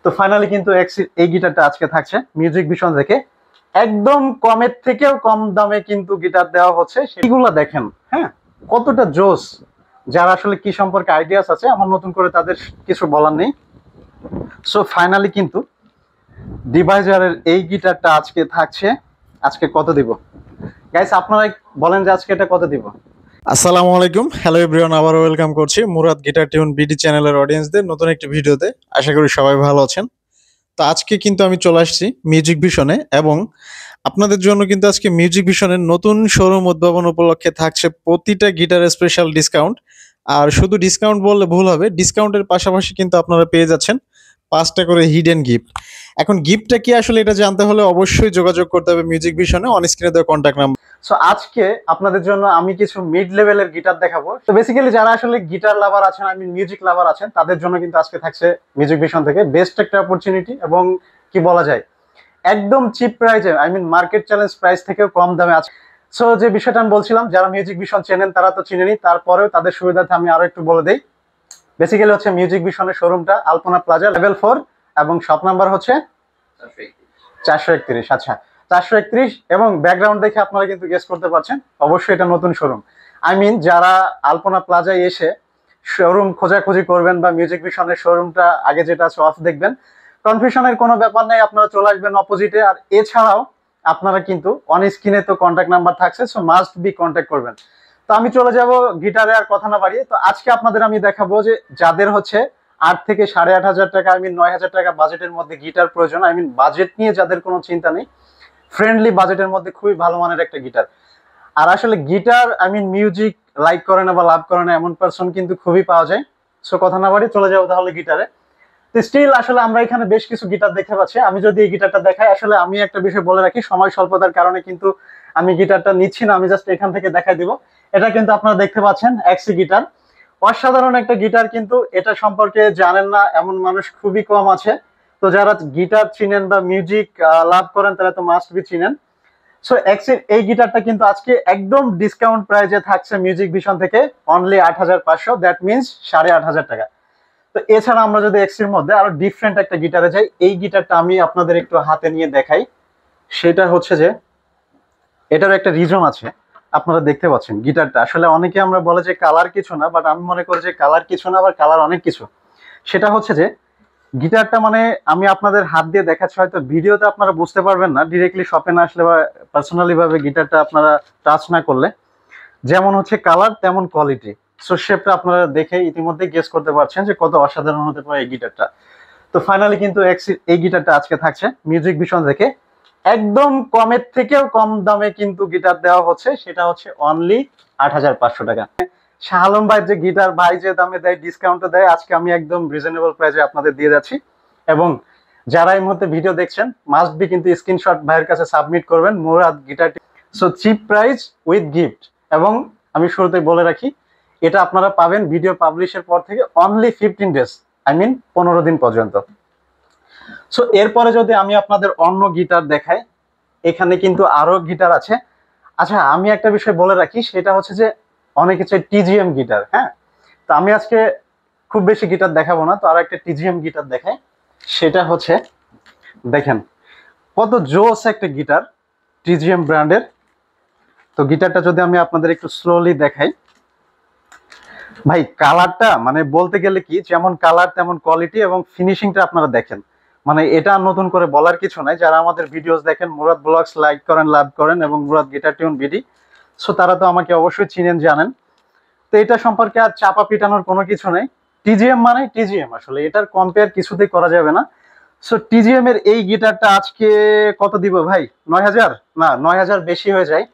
তো ফাইনালি কিন্তু এই গিটারটা আজকে থাকছে মিউজিক ভিশন থেকে, একদম কমের থেকেও কম দামে কিন্তু গিটার দেওয়া হচ্ছে। সেগুলো দেখেন, হ্যাঁ, কতটা জোস। যারা আসলে কি সম্পর্কে আইডিয়াস আছে, আমার নতুন করে তাদের কিছু বলার নেই। সো ফাইনালি কিন্তু ডিভাইজারের এই গিটারটা আজকে থাকছে। আজকে কত দিব গাইস, আপনারা বলেন যে আজকে এটা কত দিব। আসসালামু আলাইকুম, হ্যালো এভরিওয়ান, আবার ওয়েলকাম করছি মুরাদ গিটার টিউন বিডি চ্যানেলের অডিয়েন্সদের নতুন একটি ভিডিওতে। আশা করি সবাই ভালো আছেন। তো আজকে কিন্তু আমি চলে আসছি মিউজিক ভিশনে, এবং আপনাদের জন্য কিন্তু আজকে মিউজিক ভিশনের নতুন শোরুম উদ্ভাবন উপলক্ষে থাকছে প্রতিটা গিটারের স্পেশাল ডিসকাউন্ট। আর শুধু ডিসকাউন্ট বললে ভুল হবে, ডিসকাউন্টের পাশাপাশি কিন্তু আপনারা পেয়ে যাচ্ছেন 5টা করে হিডেন গিফট। এখন গিফটটা কি আসলে এটা জানতে হলে অবশ্যই যোগাযোগ করতে হবে মিউজিক ভিশনে, অন স্ক্রিনে দেওয়া কন্ট্যাক্ট নাম্বার। সো আজকে আপনাদের জন্য আমি কিছু মিড লেভেলের গিটার দেখাবো। তো বেসিক্যালি যারা আসলে গিটার লাভার আছেন, আমি মিউজিক লাভার আছেন, তাদের জন্য কিন্তু আজকে থাকছে মিউজিক ভিশন থেকে বেস্ট একটা অপরচুনিটি, এবং কি বলা যায়, একদম চিপ প্রাইসে, I mean market challenge price থেকেও কম দামে আছে। সো যে বিষয়টা আমি বলছিলাম, যারা মিউজিক ভিশন চেনেন তারা তো চিনেনি, তারপরেও তাদের সুবিধার্থে আমি আরো একটু বলে দেই। বেসিক্যালি হচ্ছে মিউজিক ভিশনের শোরুমটা আলপনা প্লাজা লেভেল 4, এবং শপ নাম্বার হচ্ছে 431। আচ্ছা, 431, এবং ব্যাকগ্রাউন্ড দেখে আপনারা কিন্তু গেস করতে পারছেন অবশ্যই এটা নতুন শোরুম। আই মিন যারা আলপনা প্লাজায় এসে শোরুম খোঁজাখুঁজি করবেন বা মিউজিক ভিশনের শোরুমটা আগে যেটা আছে অফ দেখবেন, কনফিউশনের কোনো ব্যাপার নেই, আপনারা চলে আসবেন অপোজিটে। আর এছাড়াও আপনারা কিন্তু অন স্ক্রিনে তো কন্ট্যাক্ট নাম্বার থাকছে, সো মাস্ট বি কন্ট্যাক্ট করবেন। তো আমি চলে যাব গিটারে আর কথা না বাড়িয়ে। তো আজকে আপনাদের আমি দেখাবো যে যাদের হচ্ছে 8 থেকে 8,500 টাকা, আই মিন 9,000 টাকা বাজেটের মধ্যে গিটার প্রয়োজন, আই মিন বাজেট নিয়ে যাদের কোনো চিন্তা নেই, ফ্রেন্ডলি বাজেটের মধ্যে খুবই ভালো মানের একটা গিটার। আর আসলে guitar, I mean music like করে না বা লাভ করে না এমন পার্সন কিন্তু খুবই পাওয়া যায়। সো কথা না বাড়িয়ে চলে যাবো তাহলে গিটারে। তো স্টিল আসলে আমরা এখানে বেশ কিছু গিটার দেখতে পাচ্ছি। আমি যদি এই গিটারটা দেখাই, আসলে আমি একটা বিষয় বলে রাখি, সময় স্বল্পতার কারণে কিন্তু আমি গিটারটা নিচ্ছি না, আমি জাস্ট এখান থেকে দেখাই দিব। এটা কিন্তু আপনারা দেখতে পাচ্ছেন এক্সি গিটার, অসাধারণ একটা গিটার। কিন্তু এটা সম্পর্কে জানেন না এমন মানুষ খুবই কম আছে। তো যারা গিটার চিনেন বা মিউজিক লাভ করেন তারা তো মাস্ট বি চিনেন। সো এক্সির এই গিটারটা কিন্তু আজকে একদম ডিসকাউন্ট প্রাইজে থাকছে মিউজিক ভিশন থেকে, অনলি 8,500, দ্যাট মিনস 8,500 টাকা। তো এছাড়া আমরা যদি এক্সির মধ্যে আরো ডিফারেন্ট একটা গিটারে যাই, এই গিটারটা আমি আপনাদের একটু হাতে নিয়ে দেখাই। সেটা হচ্ছে যে এটার একটা রিজন আছে, আপনারা দেখতে পাচ্ছেন গিটারটা আসলে অনেকে আমরা বলে যে কালার কিছু না, বাট আমি মনে করি যে কালার কিছু না, আবার কালার অনেক কিছু। সেটা হচ্ছে যে গিটারটা, মানে আমি আপনাদের হাত দিয়ে দেখাচ্ছি, হয়তো ভিডিওতে আপনারা বুঝতে পারবেন না, ডিরেক্টলি শপে না আসলে বা পার্সোনালি ভাবে গিটারটা আপনারা টাচ না করলে, যেমন হচ্ছে কালার তেমন কোয়ালিটি। সো শেপটা আপনারা দেখে ইতিমধ্যে গেস করতে পারছেন যে কত অসাধারণ হতে পারে এই গিটারটা। তো ফাইনালি কিন্তু এই গিটারটা আজকে থাকছে মিউজিক ভিশন থেকে, একদম কমের থেকেও কম দামে কিন্তু গিটার দেওয়া হচ্ছে। সেটা হচ্ছে অনলি 8,500 টাকা। শাহ আলম ভাই যে গিটার ভাই যে দামে দেয়, ডিসকাউন্টে দেয়, আজকে আমি একদম রিজনেবল প্রাইসে আপনাদের দিয়ে যাচ্ছি। এবং যারা এই মুহূর্তে ভিডিও দেখছেন মাস্ট বি কিন্তু স্ক্রিনশট ভাইয়ের কাছে সাবমিট করবেন Murad guitar. So chip price with gift. এবং আমি শুরুতে বলে রাখি, এটা আপনারা পাবেন ভিডিও পাবলিশের পর থেকে অনলি 15 ডেজ, আই মিন 15 দিন পর্যন্ত। সো এরপরে যদি আমি আপনাদের অন্য গিটার দেখাই, এখানে কিন্তু আরো গিটার আছে। আচ্ছা, আমি একটা বিষয় বলে রাখি, সেটা হচ্ছে যে অনেকে চাই টিজিএম গিটার, হ্যাঁ। তো আমি আজকে খুব বেশি গিটার দেখাবো না, তো আর একটা টিজিএম গিটার দেখাই। সেটা হচ্ছে, দেখেন কত জোস একটা গিটার, টিজিএম ব্র্যান্ডের। তো গিটারটা যদি আমি আপনাদের একটু স্লোলি দেখাই, ভাই কালারটা মানে বলতে গেলে কি, যেমন কালার তেমন কোয়ালিটি, এবং ফিনিশিংটা আপনারা দেখেন, মানে এটা নতুন করে বলার কিছু নাই। যারা আমাদের ভিডিওস দেখেন, মুরাদ ব্লগস লাইক করেন, লাভ করেন, এবং Murad guitar tune BD, so তারা তো আমাকে অবশ্যই চিনেন, জানেন। তো এটা সম্পর্কে আর চাপা পিটানোর কোনো কিছু নেই। টিজিএম মানে টিজিএম, আসলে এটার কম্পেয়ার কিছুতেই করা যাবে না। সো টিজিএম এর এই গিটারটা আজকে কত দিব ভাই? 9,000? না, 9,000 বেশি হয়ে যায়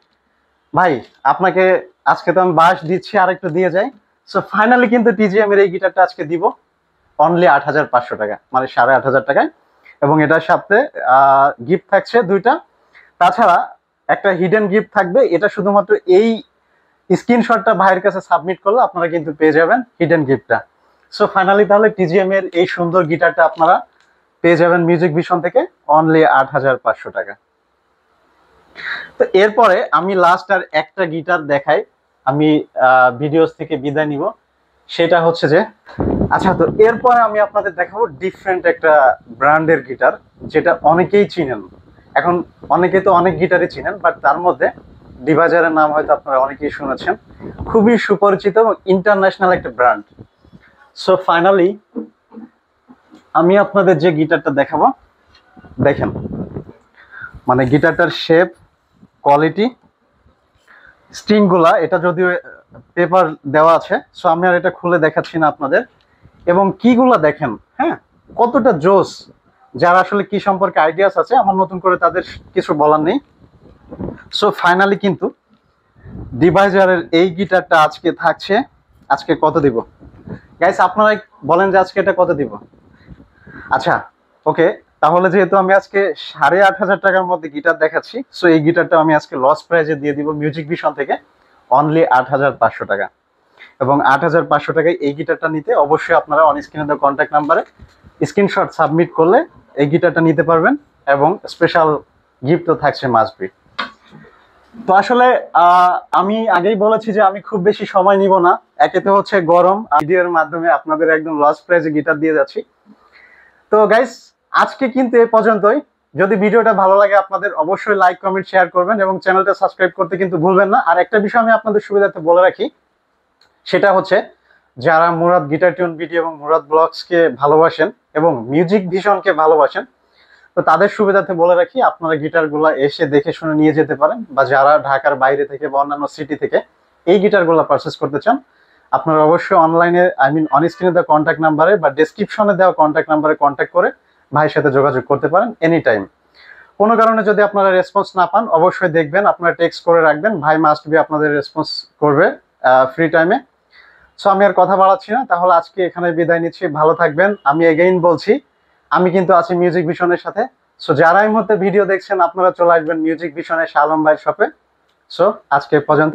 ভাই। আপনাকে আজকে তো আমি বাস দিচ্ছি, আর একটু দিয়ে যাই। সো ফাইনালি কিন্তু টিজিএম এর এই গিটারটা আজকে দিব অনলি 8,500 টাকা, মানে 8,500 টাকায়। এবং এটার সাথে গিফট থাকছে 2টা। তাছাড়া একটা হিডেন গিফট থাকবে, এটা শুধুমাত্র এই স্ক্রিনশটটা ভাইয়ের কাছে সাবমিট করলে আপনারা কিন্তু পেয়ে যাবেন হিডেন গিফটটা। সো ফাইনালি তাহলে টিজিএম এর এই সুন্দর গিটারটা আপনারা পেয়ে যাবেন মিউজিক ভিশন থেকে অনলি 8,500 টাকা। তো এরপরে আমি লাস্ট আর একটা গিটার দেখাই, আমি ভিডিওস থেকে বিদায় নিব। সেটা হচ্ছে যে আচ্ছা, তো এরপরে আমি আপনাদের দেখাবো ডিফারেন্ট একটা ব্র্যান্ডের গিটার, যেটা অনেকেই চিনেন। এখন অনেকে তো অনেক গিটারই চিনেন, বাট তার মধ্যে ডিভাইজারের নাম হয়তো আপনারা অনেকেই শুনেছেন। খুবই সুপরিচিত এবং ইন্টারন্যাশনাল একটা ব্র্যান্ড। সো ফাইনালি আমি আপনাদের যে গিটারটা দেখাবো, দেখেন মানে গিটারটার শেপ, কোয়ালিটি, স্ট্রিংগুলা, এটা যদিও পেপার দেওয়া আছে, সো আমি আর এটা খুলে দেখাচ্ছি না আপনাদের। এবং কিগুলা দেখেন, হ্যাঁ, কতটা জোস। যারা আসলে কি সম্পর্কে আইডিয়াস আছে, আমার নতুন করে তাদের কিছু বলার নেই। সো ফাইনালি কিন্তু ডিভাইজারের এই গিটারটা আজকে থাকছে। আজকে কত দিব গাইস, আপনারা বলেন যে আজকে এটা কত দিব? আচ্ছা, ওকে, তাহলে যেহেতু আমি আজকে 8,500 টাকার মধ্যে গিটার দেখাচ্ছি, সো এই গিটারটা আমি আজকে লস প্রাইজে দিয়ে দিব মিউজিক ভিশন থেকে অনলি 8,500 টাকা। এবং 8,500 টাকায় এই গিটারটা নিতে অবশ্যই আপনারা অন স্ক্রিনে দেওয়া কন্ট্যাক্ট নাম্বারে স্ক্রিনশট সাবমিট করলে এই গিটারটা নিতে পারবেন, এবং স্পেশাল গিফটও থাকছে মাস্ট বি। তো আসলে আমি আগেই বলেছি যে আমি খুব বেশি সময় নিব না। একেতে হচ্ছে গরম, ভিডিওর মাধ্যমে আপনাদের একদম লস প্রাইজে গিটার দিয়ে যাচ্ছি। তো গাইস, আজকে কিন্তু এ পর্যন্তই। যদি ভিডিওটা ভালো লাগে আপনাদের, অবশ্যই লাইক, কমেন্ট, শেয়ার করবেন এবং চ্যানেলটা সাবস্ক্রাইব করতে কিন্তু ভুলবেন না। আর একটা বিষয় আমি আপনাদের সুবিধার্থে বলে রাখি, সেটা হচ্ছে যারা মুরাদ গিটার টিউন ভিডিও এবং মুরাদ ব্লগসকে ভালোবাসেন এবং মিউজিক ভিশনকে ভালোবাসেন, তো তাদের সুবিধার্থে বলে রাখি, আপনারা গিটারগুলো এসে দেখে শুনে নিয়ে যেতে পারেন। বা যারা ঢাকার বাইরে থেকে বা অন্যান্য সিটি থেকে এই গিটারগুলো পারচেস করতে চান, আপনারা অবশ্যই অনলাইনে, আই মিন অন স্ক্রিনে দেওয়া কন্ট্যাক্ট নাম্বারে বা ডেসক্রিপশনে দেওয়া কন্ট্যাক্ট নাম্বারে কন্ট্যাক্ট করে ভাইয়ের সাথে যোগাযোগ করতে পারেন এনি টাইম। কোনো কারণে যদি আপনারা রেসপন্স না পান, অবশ্যই দেখবেন, আপনারা টেক্সট করে রাখবেন, ভাই মাস্ট বি আপনাদের রেসপন্স করবে ফ্রি টাইমে। সো আমি আর কথা বাড়াচ্ছি না, তাহলে আজকে এখানে বিদায় নিচ্ছি। ভালো থাকবেন। আমি এগেইন বলছি, আমি কিন্তু আছি মিউজিক ভিশনের সাথে। সো যারা এই মুহূর্তে ভিডিও দেখছেন, আপনারা চলে আসবেন মিউজিক ভিশনের শাহ আলম ভাইয়ের শপে। সো আজকে পর্যন্ত।